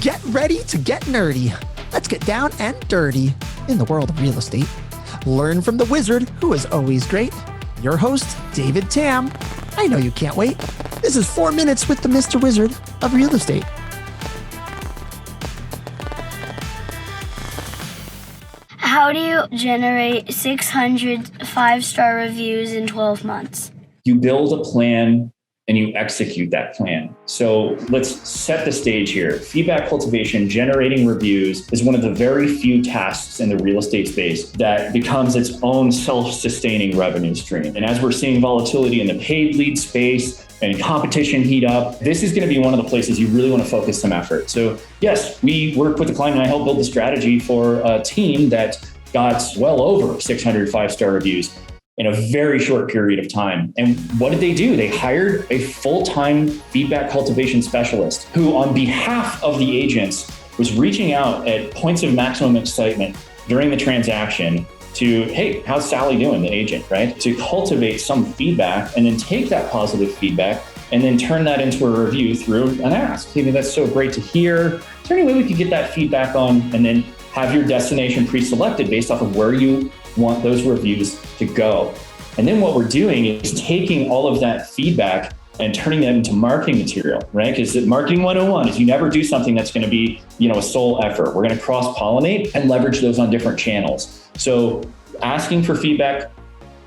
Get ready to get nerdy. Let's get down and dirty in the world of real estate. Learn from the wizard, who is always great. Your host, David Tamm. I know you can't wait. This is 4 minutes with the Mr. Wizard of Real Estate. How do you generate 600 5-star reviews in 12 months? You build a plan and you execute that plan. So let's set the stage here. Feedback cultivation, generating reviews is one of the very few tasks in the real estate space that becomes its own self-sustaining revenue stream. And as we're seeing volatility in the paid lead space and competition heat up, this is going to be one of the places you really want to focus some effort. So yes, we work with the client and I help build the strategy for a team that got well over 600 5-star reviews in a very short period of time. And what did they do? They hired a full-time feedback cultivation specialist who, on behalf of the agents, was reaching out at points of maximum excitement during the transaction to, hey, how's Sally doing, the agent, right? To cultivate some feedback and then take that positive feedback and then turn that into a review through an ask. Hey, that's so great to hear. Is there any way we could get that feedback on? And then have your destination pre-selected based off of where you want those reviews to go. And then what we're doing is taking all of that feedback and turning that into marketing material, right? Because marketing 101 is you never do something that's going to be, a sole effort. We're going to cross-pollinate and leverage those on different channels. So asking for feedback,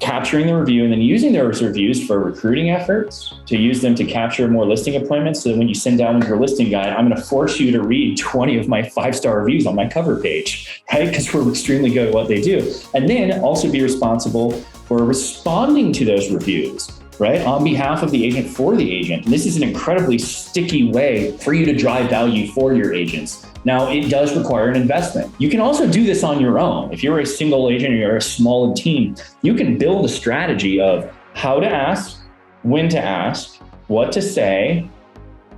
capturing the review, and then using those reviews for recruiting efforts, to use them to capture more listing appointments. So that when you send down your listing guide, I'm going to force you to read 20 of my 5-star reviews on my cover page, right? Because we're extremely good at what they do. And then also be responsible for responding to those reviews, right? On behalf of the agent, for the agent. And this is an incredibly sticky way for you to drive value for your agents. Now, it does require an investment. You can also do this on your own. If you're a single agent or you're a small team, you can build a strategy of how to ask, when to ask, what to say,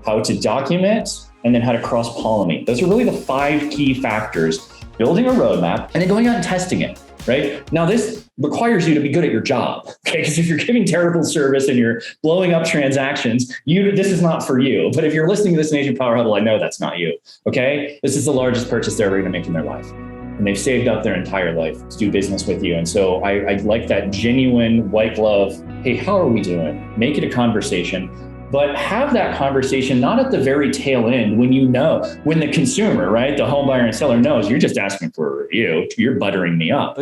how to document, and then how to cross-pollinate. Those are really the 5 key factors. Building a roadmap and then going out and testing it, right? Now, this requires you to be good at your job, okay? Because if you're giving terrible service and you're blowing up transactions, this is not for you. But if you're listening to this in Agent Power Huddle, I know that's not you, okay? This is the largest purchase they're ever going to make in their life. And they've saved up their entire life to do business with you. And so I like that genuine white glove, hey, how are we doing? Make it a conversation. But have that conversation not at the very tail end when when the consumer, right, the home buyer and seller knows you're just asking for a review, you're buttering me up.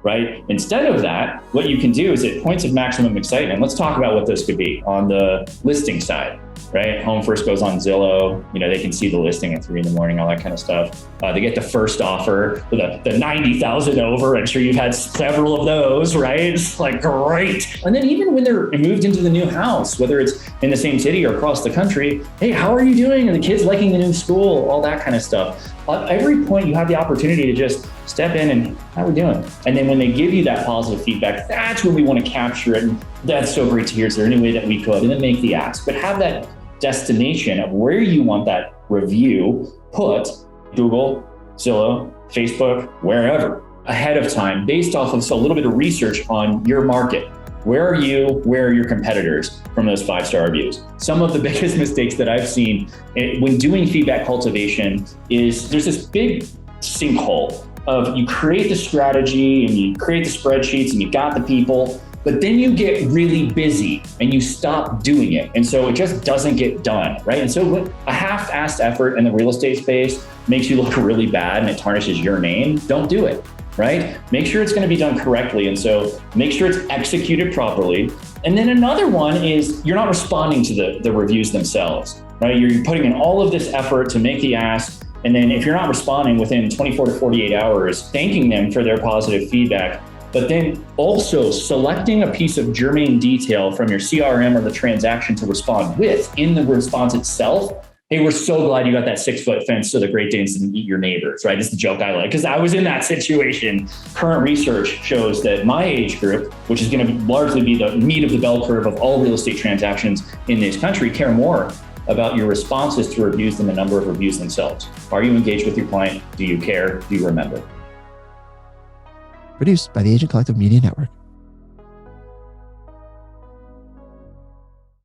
Right? Instead of that, what you can do is at points of maximum excitement, let's talk about what those could be on the listing side, right? Home first goes on Zillow, they can see the listing at 3 a.m, all that kind of stuff. They get the first offer, the 90,000 over. I'm sure you've had several of those, right? It's like, great. And then even when they're moved into the new house, whether it's in the same city or across the country, hey, how are you doing? And the kids liking the new school, all that kind of stuff. At every point, you have the opportunity to just step in and how are we doing? And then when they give you that positive feedback, that's where we want to capture it. And that's so great to hear. Is there any way that we could? And then make the ask. But have that destination of where you want that review put, Google, Zillow, Facebook, wherever, ahead of time, based off of a little bit of research on your market. Where are you? Where are your competitors from those 5-star reviews? Some of the biggest mistakes that I've seen when doing feedback cultivation is there's this big sinkhole of you create the strategy and you create the spreadsheets and you got the people, but then you get really busy and you stop doing it. And so it just doesn't get done, right? And so a half-assed effort in the real estate space makes you look really bad and it tarnishes your name. Don't do it, right? Make sure it's going to be done correctly. And so make sure it's executed properly. And then another one is you're not responding to the reviews themselves, right? You're putting in all of this effort to make the ask. And then if you're not responding within 24 to 48 hours, thanking them for their positive feedback, but then also selecting a piece of germane detail from your CRM or the transaction to respond with in the response itself. Hey, we're so glad you got that 6-foot fence so the Great Danes didn't eat your neighbors, right? It's the joke I like, because I was in that situation. Current research shows that my age group, which is going to largely be the meat of the bell curve of all real estate transactions in this country, care more about your responses to reviews than the number of reviews themselves. Are you engaged with your client? Do you care? Do you remember? Produced by the Agent Collective Media Network.